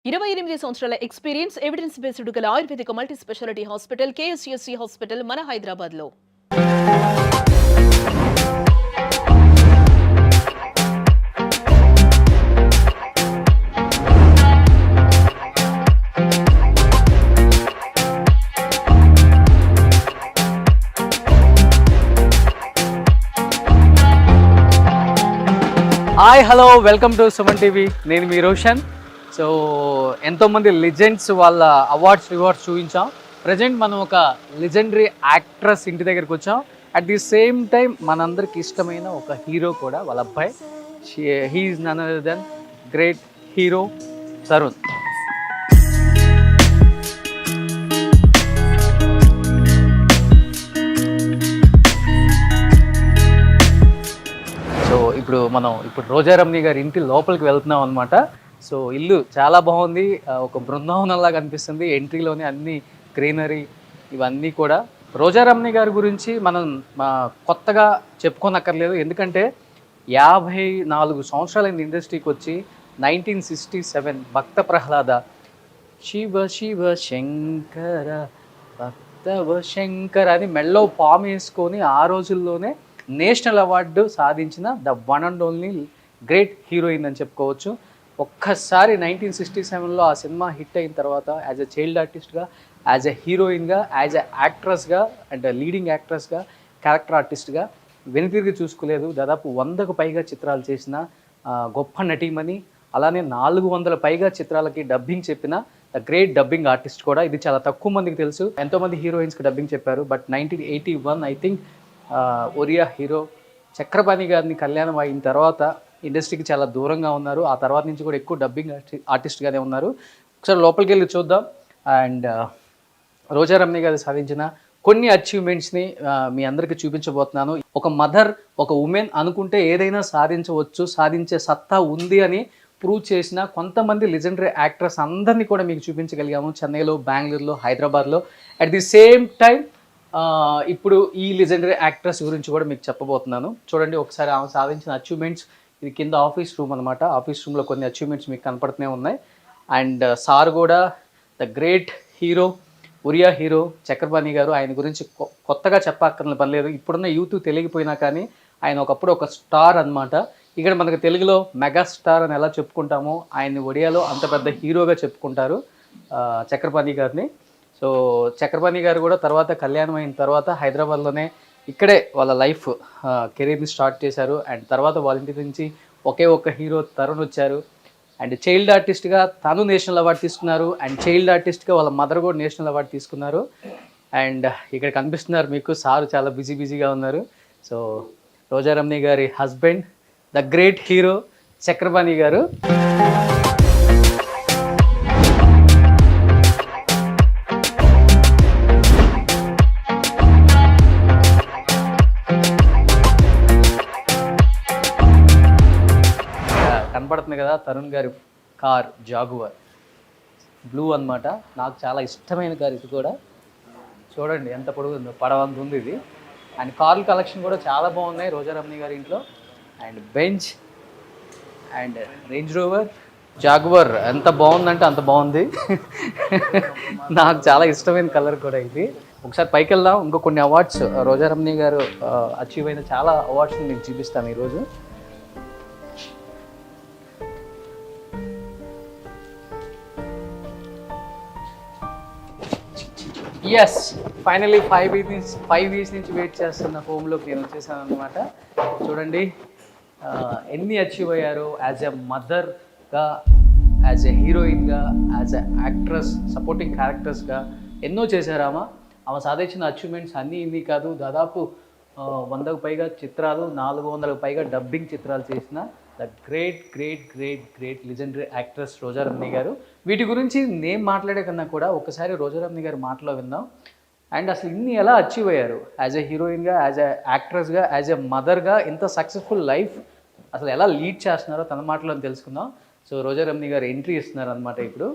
28 సంవత్సరాల experience evidence based గల Ayurvedic multi speciality hospital KSUC hospital మన హైదరాబాద్ లో. Hi hello welcome to Suman TV. నేను మీ రోషన్. సో ఎంతోమంది లెజెండ్స్ వాళ్ళ రివార్డ్స్ చూపించాం. ప్రజెంట్ మనం ఒక లెజెండరీ యాక్ట్రెస్ ఇంటి దగ్గరికి వచ్చాం. అట్ ది సేమ్ టైం మనందరికి ఇష్టమైన ఒక హీరో కూడా వాళ్ళ అబ్బాయి. He is none other than great hero Tarun. So ఇప్పుడు రోజారమణి గారి ఇంటి లోపలికి వెళ్తున్నాం అనమాట. సో ఇల్లు చాలా బాగుంది, ఒక బృందావనంలాగా అనిపిస్తుంది. ఎంట్రీలోనే అన్ని గ్రీనరీ ఇవన్నీ కూడా. రోజారమణి గారి గురించి మనం కొత్తగా చెప్పుకోనక్కర్లేదు, ఎందుకంటే 54 సంవత్సరాలైంది ఇండస్ట్రీకి వచ్చి. 1967 భక్త ప్రహ్లాద, శివ శివ శంకర భక్తవ శంకర అని మెళ్ళో పాము వేసుకొని ఆ రోజుల్లోనే నేషనల్ అవార్డు సాధించిన the one and only great heroine అని చెప్పుకోవచ్చు. ఒక్కసారి 1967లో ఆ సినిమా హిట్ అయిన తర్వాత యాజ్ ఎ చైల్డ్ ఆర్టిస్ట్గా, యాజ్ ఎ హీరోయిన్గా, యాజ్ ఎ యాక్ట్రెస్గా అండ్ లీడింగ్ యాక్ట్రెస్గా, క్యారెక్టర్ ఆర్టిస్ట్గా వెనుతిరిగి చూసుకోలేదు. దాదాపు 100కు పైగా చిత్రాలు చేసిన గొప్ప నటీమణి. అలానే 400 పైగా చిత్రాలకి డబ్బింగ్ చెప్పిన ద గ్రేట్ డబ్బింగ్ ఆర్టిస్ట్ కూడా. ఇది చాలా తక్కువ మందికి తెలుసు. ఎంతోమంది హీరోయిన్స్కి డబ్బింగ్ చెప్పారు. But 1981 I think Oriya hero Chakrapani గారిని కళ్యాణం అయిన తర్వాత ఇండస్ట్రీకి చాలా దూరంగా ఉన్నారు. ఆ తర్వాత నుంచి కూడా ఎక్కువ డబ్బింగ్ ఆర్టిస్ట్గానే ఉన్నారు. ఒకసారి లోపలికి వెళ్ళి చూద్దాం. అండ్ రోజారమణి గారు సాధించిన కొన్ని అచీవ్మెంట్స్ని మీ అందరికీ చూపించబోతున్నాను. ఒక మదర్, ఒక ఉమెన్ అనుకుంటే ఏదైనా సాధించవచ్చు, సాధించే సత్తా ఉంది అని ప్రూవ్ చేసిన కొంతమంది లెజెండరీ యాక్టర్స్ అందరినీ కూడా మీకు చూపించగలిగాము. చెన్నైలో, బెంగళూరులో, హైదరాబాద్లో. అట్ ది సేమ్ టైం ఇప్పుడు ఈ లెజెండరీ యాక్ట్రెస్ గురించి కూడా మీకు చెప్పబోతున్నాను. చూడండి ఒకసారి ఆమె సాధించిన అచీవ్మెంట్స్. ఇది కింద ఆఫీస్ రూమ్ అనమాట. ఆఫీస్ రూమ్లో కొన్ని అచీవ్మెంట్స్ మీకు కనపడుతూనే ఉన్నాయి. అండ్ సార్ కూడా the great hero, Oriya hero Chakrapani గారు. ఆయన గురించి కొత్తగా చెప్పక్కర్ని పని లేదు. ఇప్పుడున్న యూత్ తెలియకపోయినా కానీ ఆయన ఒకప్పుడు ఒక స్టార్ అనమాట. ఇక్కడ మనకు తెలుగులో మెగాస్టార్ అని ఎలా చెప్పుకుంటామో ఆయన్ని ఒడియాలో అంత పెద్ద హీరోగా చెప్పుకుంటారు చక్రపాణి గారిని. సో చక్రపాణి గారు కూడా తర్వాత కళ్యాణం అయిన తర్వాత హైదరాబాద్లోనే ఇక్కడే వాళ్ళ లైఫ్ కెరీర్ని స్టార్ట్ చేశారు. అండ్ తర్వాత వాళ్ళ ఇంటి నుంచి ఒకే ఒక్క హీరో తరుణ్ వచ్చారు. అండ్ చైల్డ్ ఆర్టిస్ట్గా తను నేషనల్ అవార్డు తీసుకున్నారు. అండ్ చైల్డ్ ఆర్టిస్ట్గా వాళ్ళ మదర్ కూడా నేషనల్ అవార్డు తీసుకున్నారు. అండ్ ఇక్కడ కనిపిస్తున్నారు మీకు సారు, చాలా బిజీగా ఉన్నారు. సో రోజారమణి గారి husband the great hero Chakrapani గారు. కనపడుతుంది కదా తరుణ్ గారి కార్, జాగువర్ బ్లూ అనమాట. నాకు చాలా ఇష్టమైన కార్ ఇది కూడా. చూడండి ఎంత పొడుగు ఉందో, పడవంత ఉంది ఇది. అండ్ కార్ల కలెక్షన్ కూడా చాలా బాగున్నాయి రోజారమణి గారి ఇంట్లో. And bench and range rover, Jaguar ఎంత బాగుందంటే అంత బాగుంది. నాకు చాలా ఇష్టమైన కలర్ కూడా ఇది. ఒకసారి పైకి వెళ్దాం. ఇంకో కొన్ని అవార్డ్స్ రోజారమణి గారు అచీవ్ అయిన చాలా అవార్డ్స్ని మీకు చూపిస్తాను ఈరోజు. ఎస్, ఫైనలీ 5 ఇయర్స్ నుంచి వెయిట్ చేస్తున్న హోమ్లోకి నేను వచ్చేసాను అనమాట. చూడండి ఎన్ని అచీవ్ అయ్యారో. యాజ్ ఎ మదర్గా, యాజ్ ఎ హీరోయిన్గా, యాజ్ ఎ యాక్ట్రెస్, సపోర్టింగ్ క్యారెక్టర్స్గా ఎన్నో చేశారామా. ఆమె సాధించిన అచీవ్మెంట్స్ అన్నీ ఇన్ని కాదు. దాదాపు 100కు పైగా చిత్రాలు, 400కు పైగా డబ్బింగ్ చిత్రాలు చేసిన the great legendary actress Rojaramani గారు. వీటి గురించి నేను మాట్లాడే కన్నా కూడా ఒకసారి రోజారమణి గారి మాటలో విందాం. అండ్ అసలు ఇన్ని ఎలా అచీవ్ అయ్యారు, యాజ్ ఎ హీరోయిన్గా, యాజ్ ఎ యాక్ట్రెస్గా, యాజ్ ఎ మదర్గా ఇంత సక్సెస్ఫుల్ లైఫ్ అసలు ఎలా లీడ్ చేస్తున్నారో తన మాటలో తెలుసుకుందాం. సో రోజారమణి గారు ఎంట్రీ ఇస్తున్నారు అనమాట ఇప్పుడు.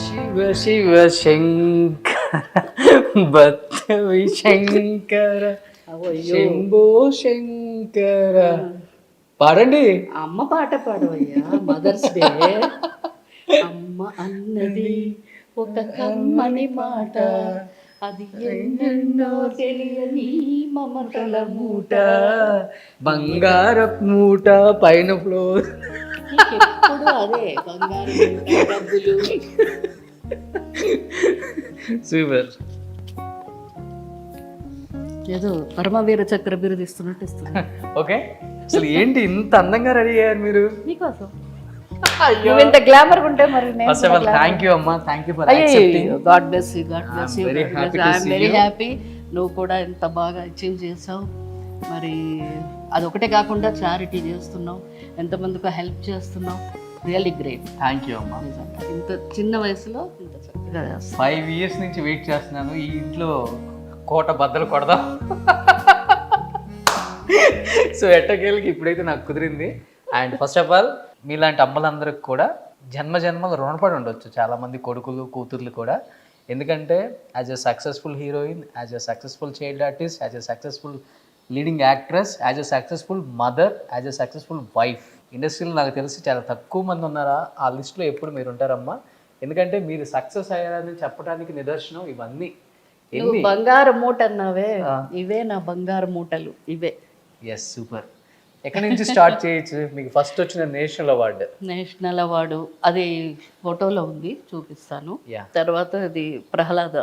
శివ శివ శంకర భక్త శంకర అవయ్యో శంభో శంకర. పాడండి. అమ్మ పాట పాడవయ్యా, మదర్స్ డే. అమ్మ అన్నది ఒక కమ్మని మాట, అది ఎన్నెన్నో తెలియని మమతల మూట. బంగారపు మూట పైన ఫ్లోర్. ఎప్పుడు అదే బంగారు మూట, డబ్బులు. సూపర్. ఏదో పరమవీర చక్ర బిరుదు ఇస్తున్నట్టు ఇస్తున్నా ఓకే, అసలు ఏంటి ఇంత అందంగా రెడీ అయ్యారు మీరు? నీకోసం. నువ్వు ఇంత గ్లామర్ ఉంటే మరి first of all thank you అమ్మా, thank you for accepting. God bless you, God bless you. very happy to I'm see very you. Happy. నువ్వు కూడా ఇంత బాగా అచీవ్ చేసావు. మరి అదొకటే కాకుండా చారిటీ చేస్తున్నావు, ఎంతమందికి హెల్ప్ చేస్తున్నావు. Really great. థ్యాంక్ యూ అమ్మా. ఇంత చిన్న వయసులో ఇంత చక్కగా చేస్తావు. 5 years నుంచి వెయిట్ చేస్తున్నాను ఈ ఇంట్లో కోట బద్దలు కొడదాం. సో ఎట్టకేళ్ళకి ఇప్పుడైతే నాకు కుదిరింది. అండ్ ఫస్ట్ ఆఫ్ ఆల్ మీలాంటి అమ్మలందరికి కూడా జన్మ జన్మలు రుణపడి ఉండొచ్చు చాలామంది కొడుకులు కూతుర్లు కూడా. ఎందుకంటే as a successful heroine, as a successful child artist, as a successful leading actress, as a successful mother, as a successful wife, ఇండస్ట్రీలో నాకు తెలిసి చాలా తక్కువ మంది ఉన్నారా ఆ లిస్ట్లో ఎప్పుడు మీరు ఉంటారమ్మా. ఎందుకంటే మీరు సక్సెస్ అయ్యారని చెప్పడానికి నిదర్శనం ఇవన్నీ. నువ్వు బంగారు మూట అన్నావే, ఇవే నా బంగారు మూటలు ఇవే. Yes, super. ఎక్కడి నుంచి స్టార్ట్ చేయొచ్చు? మీకు ఫస్ట్ వచ్చిన నేషనల్ అవార్డు. నేషనల్ అవార్డు అది ఫోటోలో ఉంది, చూపిస్తాను. Yeah. తర్వాత అది ప్రహ్లాద,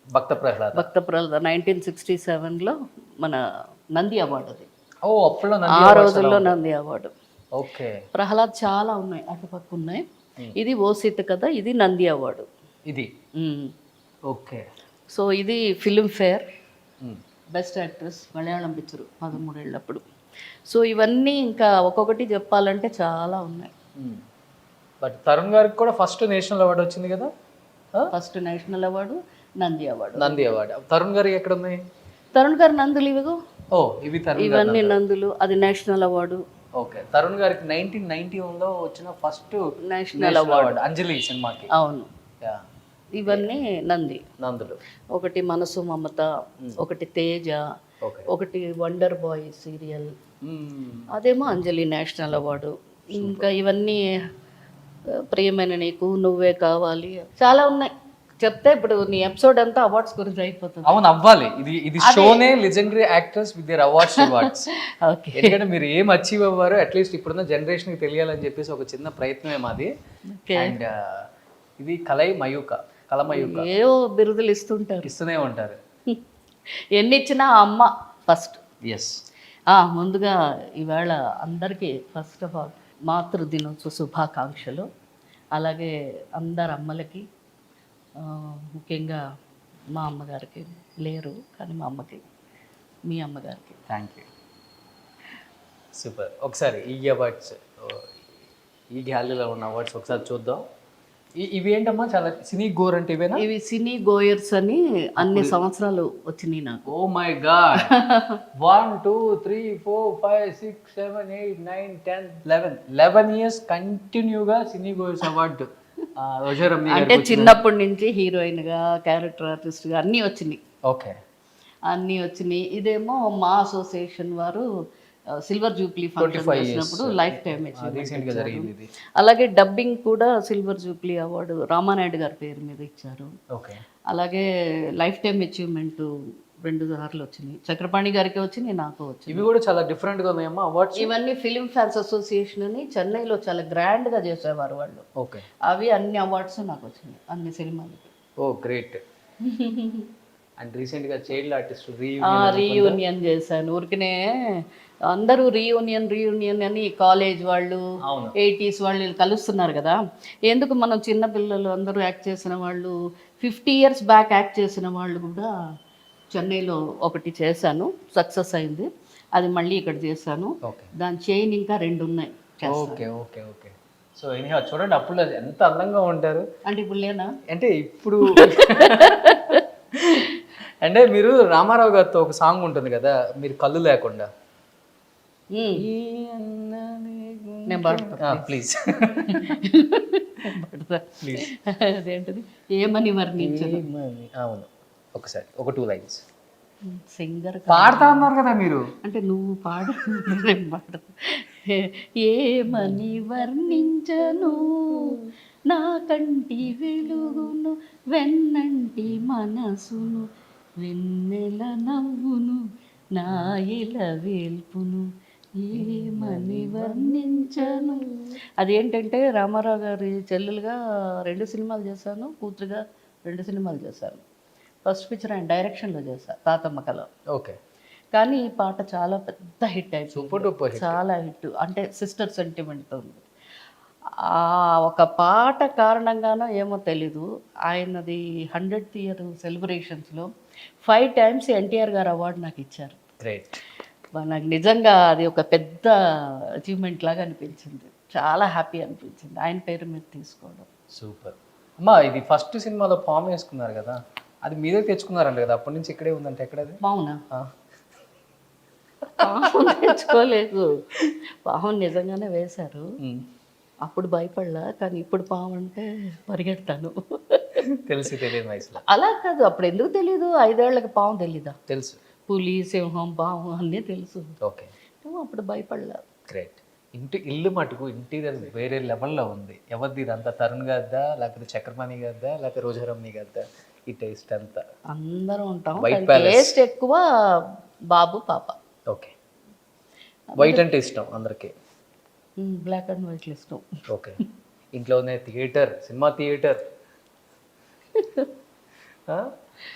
భక్త ప్రహ్లాద. భక్త ప్రహ్లాద 1967లో మన నంది అవార్డు అది. ఓ, అప్పుడు ఆ రోజుల్లో నంది అవార్డు. ఓకే. ప్రహ్లాద్ చాలా ఉన్నాయి, అటుపక్క ఉన్నాయి. ఇది ఓసిత్ కదా, ఇది నంది అవార్డు. ఇది ఓకే. సో ఇది Filmfare best actress Malayalam picture 13 ఏళ్ళప్పుడు. సో ఇవన్నీ ఇంకా ఒక్కొక్కటి చెప్పాలంటే చాలా ఉన్నాయి. బట్ తరుణ్ గారికి కూడా ఫస్ట్ నేషనల్ అవార్డు వచ్చింది కదా? First national award, Nandi award. Nandi award. Tarun గారికి ఎక్కడ ఉన్నాయి? తరుణ్ గారు నందులు ఇవిగో. ఓ, ఇవి తరుణ్. ఇవన్నీ నందులు, అది నేషనల్ అవార్డు. ఓకే. తరుణ్ గారికి 1991లో వచ్చిన ఫస్ట్ నేషనల్ అవార్డు అంజలి సినిమాకి. అవును. ఇవన్నీ నంది. నందులు. ఒకటి మనసు మమత, ఒకటి తేజ, ఒకటి వండర్ బాయ్ సీరియల్, అదేమో అంజలి నేషనల్ అవార్డు. ఇంకా ఇవన్నీ ప్రియమైన నీకు, నువ్వే కావాలి, చాలా ఉన్నాయి చెప్తే ఇప్పుడు నీ ఎపిసోడ్ అంతా అవార్డ్స్ గురించి అయిపోతుంది. అవును, అవ్వాలి. ఇది షోనే legendary actors with their awards. Okay. ఎందుకంటే మీరు ఏం అచీవ్ అవ్వారో అట్లీస్ట్ ఇప్పుడున్న జనరేషన్కి తెలియాలని చెప్పేసి ఒక చిన్న ప్రయత్నమే మాది. అండ్ ఇది కలమయూక ఏవో బిరుదులు ఇస్తుంటారు, ఇస్తూనే ఉంటారు. ఎన్ని ఇచ్చినా అమ్మ ఫస్ట్. ఎస్. ముందుగా ఈవేళ అందరికీ ఫస్ట్ ఆఫ్ ఆల్ మాతృ దినోత్సవ శుభాకాంక్షలు. అలాగే అందరు అమ్మలకి, ముఖ్యంగా మా అమ్మగారికి లేరు కానీ మా అమ్మకి, మీ అమ్మగారికి. Thank you. సూపర్. ఒకసారి ఈ అవార్డ్స్, ఈ గ్యాలరీలో ఉన్న అవార్డ్స్ ఒకసారి చూద్దాం. ఇవి ఏంటమ్మా, చాలా సినీ గోర్ అంటే ఇవేనా? ఇవి సినీ గోయర్స్ అని అన్ని సంవత్సరాలు వచ్చినాయి నాకు. Oh my God. 1 2 3 4 5 6 7 8 9 10 11 ఇయర్స్ కంటిన్యూగా సినీ గోయర్స్ అవార్డు రోజా రమ్య అంటే చిన్నప్పటి నుంచి హీరోయిన్ గా, క్యారెక్టర్ ఆర్టిస్ట్ గా అన్నీ వచ్చినాయి. ఓకే. అన్నీ వచ్చినాయి. ఇదేమో మా అసోసియేషన్ వారు సిల్వర్ జూబ్లీ ఫంక్షన్ చేసినప్పుడు లైఫ్ టైం జరిగింది. అలాగే డబ్బింగ్ కూడా సిల్వర్ జూబ్లీ అవార్డు రామానాయుడు గారి పేరు మీద ఇచ్చారు. ఓకే. అలాగే లైఫ్ టైం అచీవ్మెంట్ 2 సార్లు వచ్చినాయి. చక్రపాణి గారికి వచ్చినాయి, నాకు వచ్చింది. ఇవి కూడా చాలా డిఫరెంట్ గా ఉన్నాయమ్మా అవార్డ్స్. ఇవన్నీ ఫిలిం ఫ్యాన్స్ అసోసియేషన్ అని చెన్నైలో చాలా గ్రాండ్ గా చేసేవారు వాళ్ళు. ఓకే. అవి అన్ని అవార్డ్స్ నాకు వచ్చినాయి, అన్ని సినిమాలకి. ఓ గ్రేట్. అండ్ రీసెంట్ గా చైల్డ్ ఆర్టిస్ట్ రీయూనియన్ చేశాను. ఊరికనే అందరూ రీయూనియన్ అని కాలేజ్ వాళ్ళు 80s వాళ్ళు కలుస్తున్నారు కదా. ఎందుకు మనం చిన్న పిల్లలు అందరూ యాక్ట్ చేసిన వాళ్ళు 50 years బ్యాక్ యాక్ట్ చేసిన వాళ్ళు కూడా చెన్నైలో ఒకటి చేశాను, సక్సెస్ అయింది. అది మళ్ళీ ఇక్కడ చేశాను. దాని చైన్ ఇంకా 2 ఉన్నాయి. Okay okay okay. So anyhow చూడండి, అప్పుడు ఎంత అందంగా ఉంటారు. అంటే ఇప్పుడు లేనా? అంటే ఇప్పుడు అంటే మీరు రామారావు గారితో ఒక సాంగ్ ఉంటుంది కదా, మీరు కళ్ళు లేకుండా. నేను పాడతా ప్లీజ్. అదేంటది, ఏమని వర్ణించదు. అవును, ఒకసారి ఒక 2 lines. సింగర్ పాడతా అన్నారు కదా మీరు. అంటే నువ్వు పాడు నేను పాడు. ఏమని వర్ణించను నా కంటి వెలుగును వెన్నంటి మనసును వెన్నెల నవ్వును నా ఇల వేల్పును ఏమని వర్ణించను. అదేంటంటే రామారావు గారి చెల్లెలుగా 2 సినిమాలు చేశాను, కూతురుగా 2 సినిమాలు చేశాను. ఫస్ట్ పిక్చర్ ఆయన డైరెక్షన్లో చేశాను, తాతమ్మ కళ. ఓకే. కానీ ఈ పాట చాలా పెద్ద హిట్ అయిపోయింది, సూపర్ డూపర్ హిట్. చాలా హిట్. అంటే సిస్టర్ సెంటిమెంట్తో ఉంది. ఆ ఒక పాట కారణంగానో ఏమో తెలీదు, ఆయనది 100th ఇయర్ సెలబ్రేషన్స్లో 5 times ఎన్టీఆర్ గారు అవార్డు నాకు ఇచ్చారు. గ్రేట్. నాకు నిజంగా అది ఒక పెద్ద అచీవ్మెంట్ లాగా అనిపించింది, చాలా హ్యాపీ అనిపించింది ఆయన పేరు మీద తీసుకోవడం. సూపర్. అమ్మా, ఇది ఫస్ట్ సినిమాలో ఫామ్ వేసుకున్నారు కదా, అది మీరే తెచ్చుకున్నారంట కదా, అప్పటి నుంచి ఇక్కడే ఉందంటే ఎక్కడది? అవునా? పాము తెచ్చుకోలేదు, పాము నిజంగానే వేశారు. అప్పుడు భయపడలా, కానీ ఇప్పుడు పాము అంటే పరిగెడతాను. తెలిసి తెలియదు వయసులో. అలా కాదు, అప్పుడు ఎందుకు తెలీదు, 5 ఏళ్ళకి పాము తెలీదా? తెలుసు. పులి, సింహం, పాము అన్నీ తెలుసు. ఓకే. అప్పుడు భయపడలా. గ్రేట్. ఇల్లు మటుకు ఇంటీరియర్ వేరే లెవెల్లో ఉంది. ఎవరిది ఇదంతా? తరుణ్ గారిదా, లేకపోతే చక్రపాణి గారిదా, లేకపోతే రోజారమ్ని గారిదా? ఈ టేస్ట్ అంతా అందరం ఉంటాం, వైట్ ప్యాలెస్. టేస్ట్ ఎక్కువ బాబు పాప. ఓకే. వైట్ అంటే ఇష్టం అందరికి. బ్లాక్ అండ్ వైట్ ఇష్టం. ఓకే. ఇంట్లోనే థియేటర్, సినిమా థియేటర్.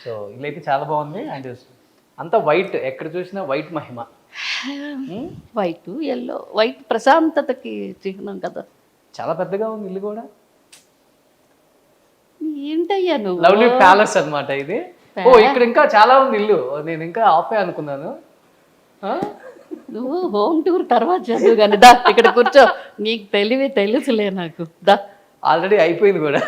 సో ఇల్లు అయితే చాలా బాగుంది. అండ్ అంతా వైట్, ఎక్కడ చూసినా వైట్ మహిమ. White, yellow. వైట్ ప్రశాంతతకి చిహ్నం కదా. చాలా పెద్దగా ఉంది ఇల్లు కూడా. ఏంటయ్యా నువ్వు? లవ్లీ ప్యాలెస్ అన్నమాట ఇది. ఓ, ఇక్కడ ఇంకా చాలా ఉంది ఇల్లు, నేను ఇంకా ఆఫే అనుకున్నాను. నువ్వు హోమ్ టూర్ తర్వాత చదువు కానీ దా ఇక్కడ కూర్చో, నీకు తెలుసులే నాకు. దా, ఆల్రెడీ అయిపోయింది కూడా.